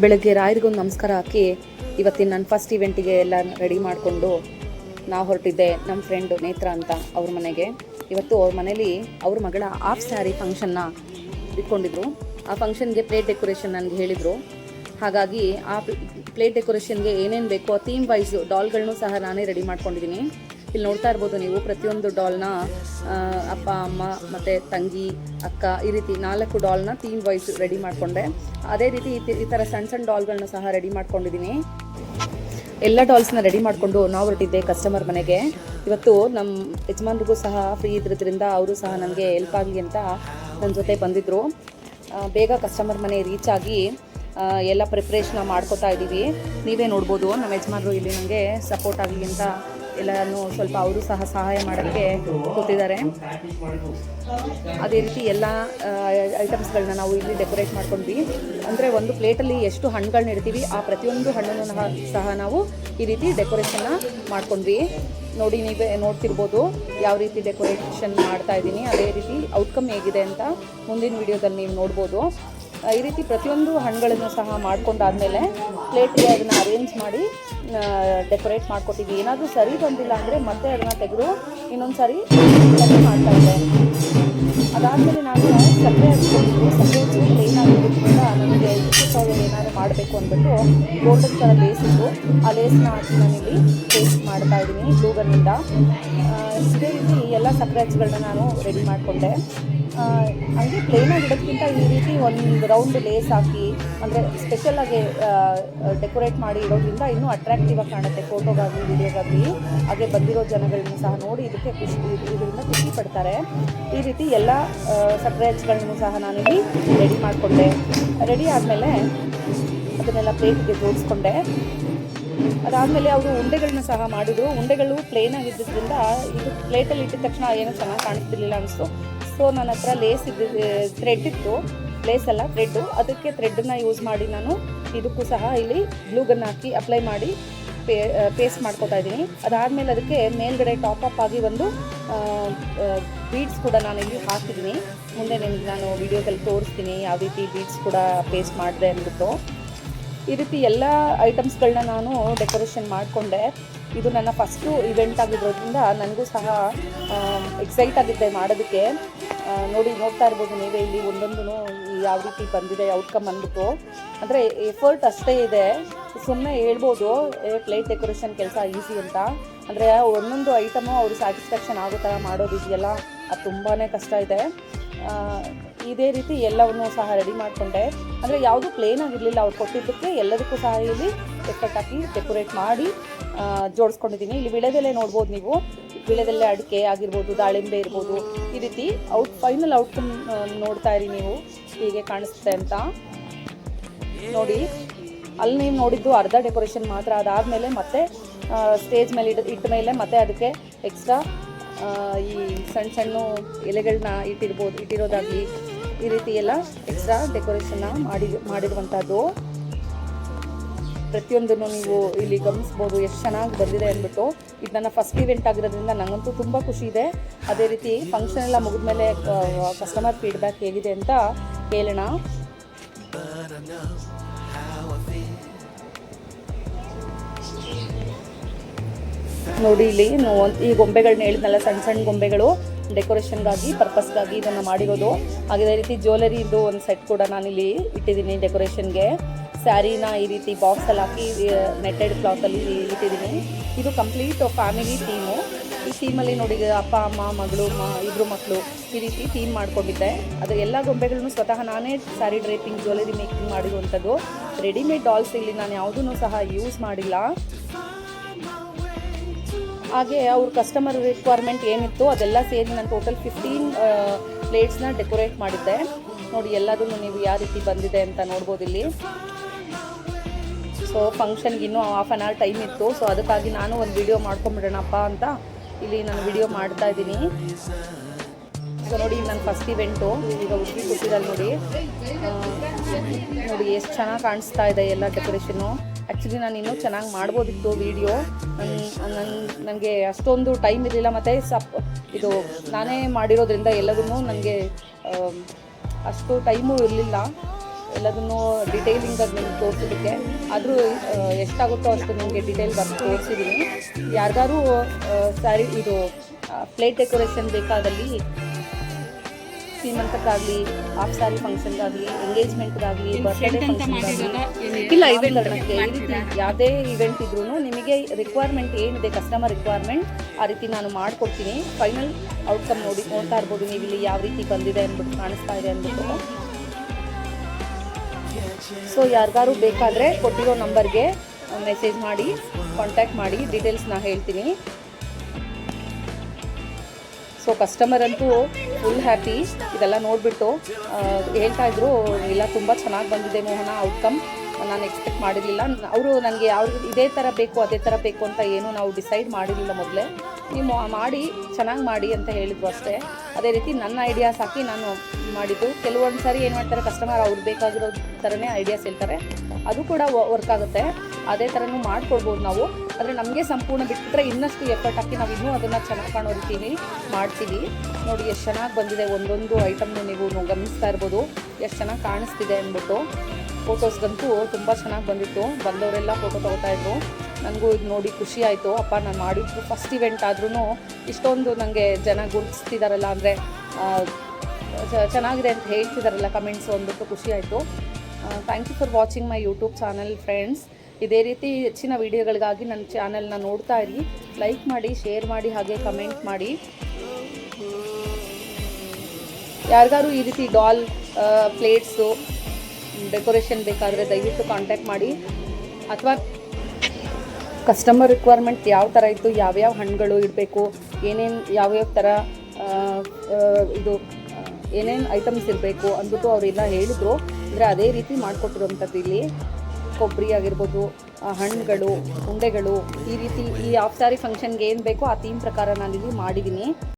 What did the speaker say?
ಬೆಳಗ್ಗೆ ರಾಯರಿಗೊಂದು ನಮಸ್ಕಾರ ಹಾಕಿ ಇವತ್ತಿನ ನನ್ನ ಫಸ್ಟ್ ಇವೆಂಟಿಗೆ ಎಲ್ಲ ರೆಡಿ ಮಾಡಿಕೊಂಡು ನಾವು ಹೊರಟಿದ್ದೆ. ನಮ್ಮ ಫ್ರೆಂಡು ನೇತ್ರ ಅಂತ ಅವ್ರ ಮನೆಗೆ. ಇವತ್ತು ಅವ್ರ ಮನೇಲಿ ಅವ್ರ ಮಗಳ ಹಾಫ್ ಸ್ಯಾರಿ ಫಂಕ್ಷನ್ನ ಇಟ್ಕೊಂಡಿದ್ರು. ಆ ಫಂಕ್ಷನ್ಗೆ ಪ್ಲೇಟ್ ಡೆಕೋರೇಷನ್ ನನಗೆ ಹೇಳಿದರು. ಹಾಗಾಗಿ ಆ ಪ್ಲೇಟ್ ಡೆಕೋರೇಷನ್ಗೆ ಏನೇನು ಬೇಕೋ ಥೀಮ್ ವೈಸು ಡಾಲ್ಗಳನ್ನೂ ಸಹ ನಾನೇ ರೆಡಿ ಮಾಡ್ಕೊಂಡಿದ್ದೀನಿ. ಇಲ್ಲಿ ನೋಡ್ತಾ ಇರ್ಬೋದು ನೀವು, ಪ್ರತಿಯೊಂದು ಡಾಲ್ನ ಅಪ್ಪ ಅಮ್ಮ ಮತ್ತು ತಂಗಿ ಅಕ್ಕ ಈ ರೀತಿ 4 ಡಾಲ್ನ ಥೀಮ್ ವೈಸ್ ರೆಡಿ ಮಾಡಿಕೊಂಡೆ. ಅದೇ ರೀತಿ ಈ ಥರ ಸಣ್ಣ ಸಣ್ಣ ಡಾಲ್ಗಳನ್ನ ಸಹ ರೆಡಿ ಮಾಡ್ಕೊಂಡಿದ್ದೀನಿ. ಎಲ್ಲ ಡಾಲ್ಸ್ನ ರೆಡಿ ಮಾಡಿಕೊಂಡು ನಾವು ಹೊರಟಿದ್ದೆ ಕಸ್ಟಮರ್ ಮನೆಗೆ. ಇವತ್ತು ನಮ್ಮ ಯಜಮಾನ್ರಿಗೂ ಸಹ ಫ್ರೀ ಇದ್ರಿಂದ ಅವರು ಸಹ ನನಗೆ ಹೆಲ್ಪ್ ಆಗಲಿ ಅಂತ ನನ್ನ ಜೊತೆ ಬಂದಿದ್ದರು. ಬೇಗ ಕಸ್ಟಮರ್ ಮನೆ ರೀಚ್ ಆಗಿ ಎಲ್ಲ ಪ್ರಿಪ್ರೇಷನ್ ಮಾಡ್ಕೋತಾ ಇದ್ದೀವಿ. ನೀವೇ ನೋಡ್ಬೋದು ನಮ್ಮ ಯಜಮಾನರು ಇಲ್ಲಿ ನನಗೆ ಸಪೋರ್ಟ್ ಆಗಲಿ ಅಂತ ಎಲ್ಲನೂ ಸ್ವಲ್ಪ ಅವರು ಸಹ ಸಹಾಯ ಮಾಡೋಕ್ಕೆ ಕೂತಿದ್ದಾರೆ. ಅದೇ ರೀತಿ ಎಲ್ಲ ಐಟಮ್ಸ್ಗಳನ್ನ ನಾವು ಇಲ್ಲಿ ಡೆಕೋರೇಟ್ ಮಾಡ್ಕೊಂಡ್ವಿ. ಅಂದರೆ ಒಂದು ಪ್ಲೇಟಲ್ಲಿ ಎಷ್ಟು ಹಣ್ಣುಗಳನ್ನ ಇಡ್ತೀವಿ ಆ ಪ್ರತಿಯೊಂದು ಹಣ್ಣನ್ನು ಸಹ ನಾವು ಈ ರೀತಿ ಡೆಕೋರೇಷನ್ನ ಮಾಡ್ಕೊಂಡ್ವಿ. ನೋಡಿ, ನೀವೇ ನೋಡ್ತಿರ್ಬೋದು ಯಾವ ರೀತಿ ಡೆಕೋರೇಷನ್ ಮಾಡ್ತಾ ಇದ್ದೀನಿ. ಅದೇ ರೀತಿ ಔಟ್ಕಮ್ ಹೇಗಿದೆ ಅಂತ ಮುಂದಿನ ವಿಡಿಯೋದಲ್ಲಿ ನೀವು ನೋಡ್ಬೋದು. ಈ ರೀತಿ ಪ್ರತಿಯೊಂದು ಹಣ್ಣುಗಳನ್ನು ಸಹ ಮಾಡ್ಕೊಂಡಾದಮೇಲೆ ಪ್ಲೇಟ್ಗೆ ಅದನ್ನು ಅರೇಂಜ್ ಮಾಡಿ ಡೆಕೋರೇಟ್ ಮಾಡ್ಕೊತೀವಿ. ಏನಾದರೂ ಸರಿ ಬಂದಿಲ್ಲ ಅಂದರೆ ಮತ್ತೆ ಅದನ್ನು ತೆಗೆದು ಇನ್ನೊಂದು ಸಾರಿ ಮಾಡ್ತಾಯಿದ್ದೆ. ಅದಾದಮೇಲೆ ನಾನು ಸಕ್ಕರೆ ಹಚ್ಕೊಂಡಿದ್ದು, ಸಕ್ಕರೆ ಹಚ್ಚಿ ಪ್ಲೇನ್ ಆಗಿರೋದ್ರಿಂದ ನನಗೆ ಏನಾದರೂ ಮಾಡಬೇಕು ಅಂದ್ಬಿಟ್ಟು ಗೋಲ್ಡನ್ ಕಲರ್ ಲೇಸ್ ಇತ್ತು. ಆ ಲೇಸ್ನ ಹಾಕಿ ನಾನಿಲ್ಲಿ ಪೇಸ್ಟ್ ಮಾಡ್ತಾಯಿದ್ದೀನಿ ಗ್ಲೂಗನ್ನಿಂದ. ಇದೇ ರೀತಿ ಎಲ್ಲ ಸಕ್ಕರೆ ಹಚ್ಚುಗಳನ್ನ ನಾನು ರೆಡಿ ಮಾಡಿಕೊಂಡೆ. ಹಾಗೆ ಪ್ಲೇನಾಗಿ ಇಡೋದಕ್ಕಿಂತ ಈ ರೀತಿ ಒಂದು ರೌಂಡ್ ಲೇಸ್ ಹಾಕಿ ಅಂದರೆ ಸ್ಪೆಷಲಾಗಿ ಡೆಕೋರೇಟ್ ಮಾಡಿ ಇಡೋದ್ರಿಂದ ಇನ್ನೂ ಅಟ್ರಾಕ್ಟಿವ್ ಆಗಿ ಕಾಣುತ್ತೆ ಫೋಟೋಗಾಗಲಿ ವಿಡಿಯೋಗಾಗಲಿ. ಹಾಗೆ ಬಂದಿರೋ ಜನಗಳನ್ನ ಸಹ ನೋಡಿ ಇದರಿಂದ ಖುಷಿ ಪಡ್ತಾರೆ. ಈ ರೀತಿ ಎಲ್ಲ ಸಕ್ಕರೆ ಹಚ್ಚುಗಳನ್ನು ಸಹ ನಾನಿಲ್ಲಿ ರೆಡಿ ಮಾಡಿಕೊಂಡೆ. ರೆಡಿ ಆದಮೇಲೆ ಅದನ್ನೆಲ್ಲ ಪ್ಲೇಟ್ಗೆ ಜೋಡಿಸ್ಕೊಂಡೆ. ಅದಾದಮೇಲೆ ಅವರು ಉಂಡೆಗಳನ್ನ ಸಹ ಮಾಡಿದರು. ಉಂಡೆಗಳು ಪ್ಲೇನ್ ಆಗಿದ್ದರಿಂದ ಇದು ಪ್ಲೇಟಲ್ಲಿ ಇಟ್ಟಿದ ತಕ್ಷಣ ಏನೂ ಚೆನ್ನಾಗಿ ಕಾಣಿಸ್ತಿರ್ಲಿಲ್ಲ ಅನಿಸ್ತು. ಸೊ ನನ್ನ ಹತ್ರ ಲೇಸ್ ಥ್ರೆಡ್ ಇತ್ತು, ಲೇಸ್ ಅಲ್ಲ ಥ್ರೆಡ್ಡು. ಅದಕ್ಕೆ ಥ್ರೆಡ್ಡನ್ನು ಯೂಸ್ ಮಾಡಿ ನಾನು ಇದಕ್ಕೂ ಸಹ ಇಲ್ಲಿ ಗ್ಲೂಗನ್ ಹಾಕಿ ಅಪ್ಲೈ ಮಾಡಿ ಪೇಸ್ಟ್ ಮಾಡ್ಕೊತಾ ಇದ್ದೀನಿ. ಅದಾದಮೇಲೆ ಅದಕ್ಕೆ ಮೇಲ್ಗಡೆ ಟಾಪ್ ಆಗಿ ಒಂದು ಬೀಡ್ಸ್ ಕೂಡ ನಾನು ಇಲ್ಲಿ ಹಾಕಿದ್ದೀನಿ. ಮುಂದೆ ನಿಮ್ಗೆ ನಾನು ವಿಡಿಯೋದಲ್ಲಿ ತೋರಿಸ್ತೀನಿ ಯಾವ ರೀತಿ ಬೀಡ್ಸ್ ಕೂಡ ಪೇಸ್ಟ್ ಮಾಡಿದೆ ಅಂದ್ಬಿಟ್ಟು. ಈ ರೀತಿ ಎಲ್ಲ ಐಟಮ್ಸ್ಗಳನ್ನ ನಾನು ಡೆಕೋರೇಷನ್ ಮಾಡಿಕೊಂಡೆ. ಇದು ನನ್ನ ಫಸ್ಟು ಇವೆಂಟ್ ಆಗಿರೋದ್ರಿಂದ ನನಗೂ ಸಹ ಎಕ್ಸೈಟ್ ಆಗಿದ್ದೆ ಮಾಡೋದಕ್ಕೆ. ನೋಡ್ತಾ ಇರ್ಬೋದು ನೀವೇ ಇಲ್ಲಿ ಒಂದೊಂದು ಯಾವ ರೀತಿ ಬಂದಿದೆ ಔಟ್ಕಮ್ ಅಂದ್ಬಿಟ್ಟು. ಅಂದರೆ ಎಫರ್ಟ್ ಅಷ್ಟೇ ಇದೆ. ಸುಮ್ಮನೆ ಹೇಳ್ಬೋದು ಪ್ಲೇಟ್ ಡೆಕೋರೇಷನ್ ಕೆಲಸ ಈಸಿ ಅಂತ. ಅಂದರೆ ಒಂದೊಂದು ಐಟಮು ಅವರು ಸ್ಯಾಟಿಸ್ಫ್ಯಾಕ್ಷನ್ ಆಗೋ ಥರ ಮಾಡೋದಿದೆಯಲ್ಲ, ಅದು ತುಂಬಾ ಕಷ್ಟ ಇದೆ. ಇದೇ ರೀತಿ ಎಲ್ಲವನ್ನೂ ಸಹ ರೆಡಿ ಮಾಡಿಕೊಂಡೆ. ಅಂದರೆ ಯಾವುದು ಪ್ಲೇನ್ ಆಗಿರಲಿಲ್ಲ ಅವ್ರು ಕೊಟ್ಟಿದ್ದಕ್ಕೆ. ಎಲ್ಲದಕ್ಕೂ ಸಹ ಇಲ್ಲಿ ಎಫರ್ಟ್ ಹಾಕಿ ಡೆಕೋರೇಟ್ ಮಾಡಿ ಜೋಡಿಸ್ಕೊಂಡಿದ್ದೀನಿ. ಇಲ್ಲಿ ವಿಳೆದೆಲೆ ನೋಡ್ಬೋದು ನೀವು. ವಿಳೆದೆಲೆ ಅಡಿಕೆ ಆಗಿರ್ಬೋದು, ದಾಳಿಂಬೆ ಇರ್ಬೋದು. ಈ ರೀತಿ ಫೈನಲ್ ಔಟ್ಕಮ್ ನೋಡ್ತಾ ಇರಿ ನೀವು ಹೀಗೆ ಕಾಣಿಸುತ್ತೆ ಅಂತ. ನೋಡಿ, ಅಲ್ಲಿ ನೀವು ನೋಡಿದ್ದು ಅರ್ಧ ಡೆಕೋರೇಷನ್ ಮಾತ್ರ. ಅದಾದಮೇಲೆ ಮತ್ತೆ ಸ್ಟೇಜ್ ಮೇಲೆ ಇಟ್ಟ ಮೇಲೆ ಮತ್ತೆ ಅದಕ್ಕೆ ಎಕ್ಸ್ಟ್ರಾ ಈ ಸಣ್ಣ ಎಲೆಗಳನ್ನ ಇಟ್ಟಿರೋದಾಗಲಿ ಈ ರೀತಿ ಎಲ್ಲ ಎಕ್ಸ್ಟ್ರಾ ಡೆಕೋರೇಷನ್ನ ಮಾಡಿರುವಂಥದ್ದು. ಪ್ರತಿಯೊಂದನ್ನು ನೀವು ಇಲ್ಲಿ ಗಮನಿಸ್ಬೋದು ಎಷ್ಟು ಚೆನ್ನಾಗಿ ಬಂದಿದೆ ಅಂದ್ಬಿಟ್ಟು. ಇದು ನನ್ನ ಫಸ್ಟ್ ಇವೆಂಟ್ ಆಗಿರೋದ್ರಿಂದ ನನಗಂತೂ ತುಂಬ ಖುಷಿ ಇದೆ. ಅದೇ ರೀತಿ ಫಂಕ್ಷನ್ ಎಲ್ಲ ಮುಗಿದ್ಮೇಲೆ ಕಸ್ಟಮರ್ ಫೀಡ್ಬ್ಯಾಕ್ ಹೇಗಿದೆ ಅಂತ ಕೇಳೋಣ. ನೋಡಿ, ಇಲ್ಲಿ ಈ ಗೊಂಬೆಗಳನ್ನ ಹೇಳಿದ್ನಲ್ಲ, ಸಣ್ಣ ಗೊಂಬೆಗಳು ಡೆಕೋರೇಷನ್ಗಾಗಿ ಪರ್ಪಸ್ಗಾಗಿ ಇದನ್ನು ಮಾಡಿರೋದು. ಹಾಗೆ ಅದೇ ರೀತಿ ಜ್ಯುವೆಲರಿದು ಒಂದು ಸೆಟ್ ಕೂಡ ನಾನಿಲ್ಲಿ ಇಟ್ಟಿದ್ದೀನಿ ಡೆಕೋರೇಷನ್ಗೆ. ಸ್ಯಾರಿನ ಈ ರೀತಿ ಬಾಕ್ಸಲ್ಲಿ ಹಾಕಿ ನೆಟ್ಟೆಡ್ ಕ್ಲಾತಲ್ಲಿ ಇಟ್ಟಿದ್ದೀನಿ. ಇದು ಕಂಪ್ಲೀಟ್ ಫ್ಯಾಮಿಲಿ ಥೀಮು. ಈ ಥೀಮಲ್ಲಿ ನೋಡಿ, ಅಪ್ಪ ಅಮ್ಮ ಮಗಳು ಇಬ್ಬರು ಮಕ್ಕಳು ಈ ರೀತಿ ಥೀಮ್ ಮಾಡ್ಕೊಂಡಿದ್ದೆ. ಅದು ಎಲ್ಲ ಗೊಂಬೆಗಳನ್ನು ಸ್ವತಃ ನಾನೇ ಸ್ಯಾರಿ ಡ್ರೇಪಿಂಗ್ ಜ್ಯುವೆಲರಿ ಮೇಕಿಂಗ್ ಮಾಡಿರುವಂಥದ್ದು. ರೆಡಿಮೇಡ್ ಡಾಲ್ಸ್ ಇಲ್ಲಿ ನಾನು ಯಾವುದೂ ಸಹ ಯೂಸ್ ಮಾಡಿಲ್ಲ. ಹಾಗೆ ಅವ್ರ ಕಸ್ಟಮರ್ ರಿಕ್ವೈರ್ಮೆಂಟ್ ಏನಿತ್ತು ಅದೆಲ್ಲ ಸೇರಿ ನಾನು ಟೋಟಲ್ 15 ಪ್ಲೇಟ್ಸ್ನ ಡೆಕೋರೇಟ್ ಮಾಡಿದ್ದೆ. ನೋಡಿ, ಎಲ್ಲದನ್ನು ನೀವು ಯಾವ ರೀತಿ ಬಂದಿದೆ ಅಂತ ನೋಡ್ಬೋದು ಇಲ್ಲಿ. ಸೊ ಫಂಕ್ಷನ್ಗೆ ಇನ್ನೂ ಹಾಫ್ ಆನ್ ಅವರ್ ಟೈಮ್ ಇತ್ತು. ಸೊ ಅದಕ್ಕಾಗಿ ನಾನು ಒಂದು ವಿಡಿಯೋ ಮಾಡ್ಕೊಂಬಿಡೋಣಪ್ಪ ಅಂತ ಇಲ್ಲಿ ನಾನು ವಿಡಿಯೋ ಮಾಡ್ತಾ ಇದ್ದೀನಿ. ಸೊ ನೋಡಿ, ನನ್ನ ಫಸ್ಟ್ ಇವೆಂಟು ಈಗ ಹುಡುಗಿ ಕೂತಿದ್ದಾರೆ ನೋಡಿ ಎಷ್ಟು ಚೆನ್ನಾಗಿ ಕಾಣಿಸ್ತಾ ಇದೆ ಎಲ್ಲ ಡೆಕೋರೇಷನ್ನು. ಆ್ಯಕ್ಚುಲಿ ನಾನು ಇನ್ನೂ ಚೆನ್ನಾಗಿ ಮಾಡ್ಬೋದಿತ್ತು ವೀಡಿಯೋ. ನನಗೆ ಅಷ್ಟೊಂದು ಟೈಮ್ ಇರಲಿಲ್ಲ. ಮತ್ತು ಇದು ನಾನೇ ಮಾಡಿರೋದ್ರಿಂದ ಎಲ್ಲದನ್ನೂ ನನಗೆ ಅಷ್ಟು ಟೈಮು ಇರಲಿಲ್ಲ. ಎಲ್ಲದನ್ನು ಡಿಟೇಲಿಂಗಾಗಿ ನಿಮ್ಗೆ ತೋರಿಸೋದಕ್ಕೆ. ಆದರೂ ಎಷ್ಟಾಗುತ್ತೋ ಅಷ್ಟು ನಿಮಗೆ ಡೀಟೇಲ್ ಬಂದು ತೋರಿಸಿದ್ದೀನಿ. ಯಾರಿಗಾರು ಸ್ಯಾರಿ ಇದು ಪ್ಲೇಟ್ ಡೆಕೋರೇಷನ್ ಬೇಕಾದಲ್ಲಿ ಸೀಮಂತಕ್ಕಾಗಲಿ, ಹಾಫ್ ಸ್ಯಾರಿ ಫಂಕ್ಷನ್ಗಾಗಲಿ, ಎಂಗೇಜ್ಮೆಂಟ್ಗಾಗಲಿ, ಬರ್ತ್ಡೇ ಫಂಕ್ಷನ್ಗಾಗಲಿ, ಇಲ್ಲ ಇವೆಂಟ್ಗಳಿಗೆ ಈ ರೀತಿ ಯಾವುದೇ ಇವೆಂಟ್ ಇದ್ರೂ ನಿಮಗೆ ರಿಕ್ವೈರ್ಮೆಂಟ್ ಏನಿದೆ ಕಸ್ಟಮರ್ ರಿಕ್ವೈರ್ಮೆಂಟ್ ಆ ರೀತಿ ನಾನು ಮಾಡಿಕೊಡ್ತೀನಿ. ಫೈನಲ್ ಔಟ್ಕಮ್ ನೋಡ್ತಾ ಇರ್ಬೋದು ನೀವು ಇಲ್ಲಿ ಯಾವ ರೀತಿ ಬಂದಿದೆ ಅಂದ್ಬಿಟ್ಟು, ಕಾಣಿಸ್ತಾ ಇದೆ ಅಂದ್ಬಿಟ್ಟು. ಸೊ ಯಾರಿಗಾರು ಬೇಕಾದರೆ ಕೊಟ್ಟಿರೋ ನಂಬರ್ಗೆ ಮೆಸೇಜ್ ಮಾಡಿ, ಕಾಂಟ್ಯಾಕ್ಟ್ ಮಾಡಿ, ಡೀಟೇಲ್ಸ್ನ ಹೇಳ್ತೀನಿ. ಸೊ ಕಸ್ಟಮರ್ ಅಂತೂ ಫುಲ್ ಹ್ಯಾಪಿ. ಇದೆಲ್ಲ ನೋಡಿಬಿಟ್ಟು ಹೇಳ್ತಾಯಿದ್ರು, ಇಲ್ಲ ತುಂಬ ಚೆನ್ನಾಗಿ ಬಂದಿದೆ ಮೋಹನ, ಔಟ್ಕಮ್ ನಾನು ಎಕ್ಸ್ಪೆಕ್ಟ್ ಮಾಡಿರಲಿಲ್ಲ. ಅವರು ನನಗೆ ಇದೇ ಥರ ಬೇಕು ಅದೇ ಥರ ಬೇಕು ಅಂತ ಏನೂ ನಾವು ಡಿಸೈಡ್ ಮಾಡಿರಲಿಲ್ಲ ಮೊದಲೇ. ನೀವು ಮಾಡಿ ಚೆನ್ನಾಗಿ ಮಾಡಿ ಅಂತ ಹೇಳಿದ್ರು ಅಷ್ಟೇ. ಅದೇ ರೀತಿ ನನ್ನ ಐಡಿಯಾಸ್ ಹಾಕಿ ನಾನು ಮಾಡಿದ್ದು. ಕೆಲವೊಂದು ಸಾರಿ ಏನು ಮಾಡ್ತಾರೆ ಕಸ್ಟಮರ್ ಅವ್ರಿಗೆ ಬೇಕಾಗಿರೋ ಥರನೇ ಐಡಿಯಾಸ್ ಹೇಳ್ತಾರೆ, ಅದು ಕೂಡ ವರ್ಕ್ ಆಗುತ್ತೆ. ಅದೇ ಥರನೂ ಮಾಡಿಕೊಡ್ಬೋದು ನಾವು. ಆದರೆ ನಮಗೆ ಸಂಪೂರ್ಣ ಬಿಟ್ಬಿಟ್ರೆ ಇನ್ನಷ್ಟು ಎಫರ್ಟ್ ಹಾಕಿ ನಾವು ಇನ್ನೂ ಅದನ್ನು ಚೆನ್ನಾಗಿ ಕಾಣೋ ರೀತಿಯಲ್ಲಿ ಮಾಡ್ತೀವಿ. ನೋಡಿ ಎಷ್ಟು ಚೆನ್ನಾಗಿ ಬಂದಿದೆ, ಒಂದೊಂದು ಐಟಮ್ನು ನೀವು ಗಮನಿಸ್ತಾ ಇರ್ಬೋದು ಎಷ್ಟು ಚೆನ್ನಾಗಿ ಕಾಣಿಸ್ತಿದೆ ಅಂದ್ಬಿಟ್ಟು. ಫೋಟೋಸ್ಗಂತೂ ತುಂಬ ಚೆನ್ನಾಗಿ ಬಂದಿತ್ತು, ಬಂದವರೆಲ್ಲ ಫೋಟೋ ತೊಗೋತಾಯಿದ್ರು. ನನಗೂ ಇದು ನೋಡಿ ಖುಷಿ ಆಯಿತು. ಅಪ್ಪ ನಾನು ಮಾಡಿದ್ದು ಫಸ್ಟ್ ಇವೆಂಟ್ ಆದ್ರೂ ಇಷ್ಟೊಂದು ನನಗೆ ಜನ ಗುರುತಿಸ್ತಿದ್ದಾರಲ್ಲ, ಅಂದರೆ ಚೆನ್ನಾಗಿದೆ ಅಂತ ಹೇಳ್ತಿದ್ದಾರಲ್ಲ ಕಮೆಂಟ್ಸು ಅಂದ್ಬಿಟ್ಟು ಖುಷಿ ಆಯಿತು. Thank you for watching my YouTube channel friends. ಇದೇ ರೀತಿ ಹೆಚ್ಚಿನ ವೀಡಿಯೋಗಳಿಗಾಗಿ ನನ್ನ ಚಾನಲ್ನ ನೋಡ್ತಾ ಇರಿ. ಲೈಕ್ ಮಾಡಿ, ಶೇರ್ ಮಾಡಿ, ಹಾಗೆ ಕಮೆಂಟ್ ಮಾಡಿ. ಯಾರಿಗಾರು ಈ ರೀತಿ ಡಾಲ್ ಪ್ಲೇಟ್ಸು ಡೆಕೋರೇಷನ್ ಬೇಕಾದರೆ ದಯವಿಟ್ಟು ಕಾಂಟ್ಯಾಕ್ಟ್ ಮಾಡಿ. ಅಥವಾ ಕಸ್ಟಮರ್ ರಿಕ್ವೈರ್ಮೆಂಟ್ ಯಾವ ಥರ ಇತ್ತು, ಯಾವ್ಯಾವ ಹಣ್ಣುಗಳು ಇಡಬೇಕು, ಏನೇನು ಯಾವ್ಯಾವ ಥರ ಇದು ಏನೇನು ಐಟಮ್ಸ್ ಇರಬೇಕು ಅಂದ್ಬಿಟ್ಟು ಅವರೆಲ್ಲ ಹೇಳಿದರು. ಅಂದರೆ ಅದೇ ರೀತಿ ಮಾಡಿಕೊಟ್ಟಿರೋಂಥದ್ದು. ಇಲ್ಲಿ ಕೊಬ್ಬರಿ ಆಗಿರ್ಬೋದು, ಹಣ್ಣುಗಳು, ಉಂಡೆಗಳು, ಈ ರೀತಿ ಈ ಹಾಫ್ ಸ್ಯಾರಿ ಫಂಕ್ಷನ್ಗೆ ಏನು ಬೇಕೋ ಆ ಥೀಮ್ ಪ್ರಕಾರ ನಾನಿಲ್ಲಿ ಮಾಡಿದ್ದೀನಿ.